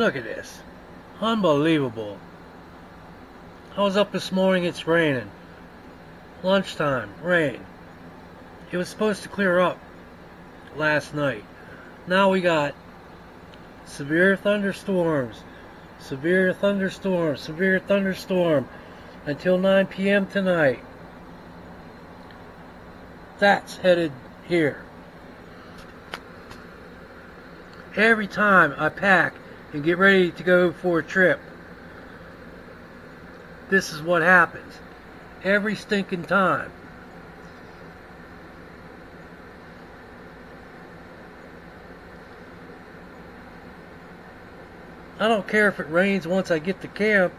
Look at this. Unbelievable. I was up this morning, it's raining. Lunchtime, rain. It was supposed to clear up last night. Now we got severe thunderstorms, severe thunderstorm, severe thunderstorm until 9 p.m. tonight. That's headed here. Every time I pack and get ready to go for a trip, this is what happens. Every stinking time. I don't care if it rains once I get to camp,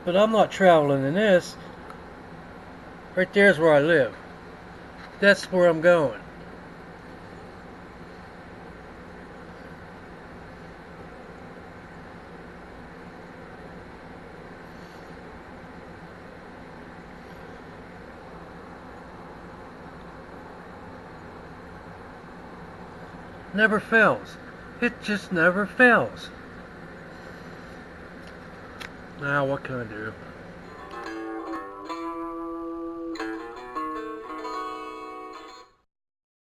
but I'm not traveling in this. Right there's where I live. That's where I'm going. Never fails. It just never fails. Now what can I do?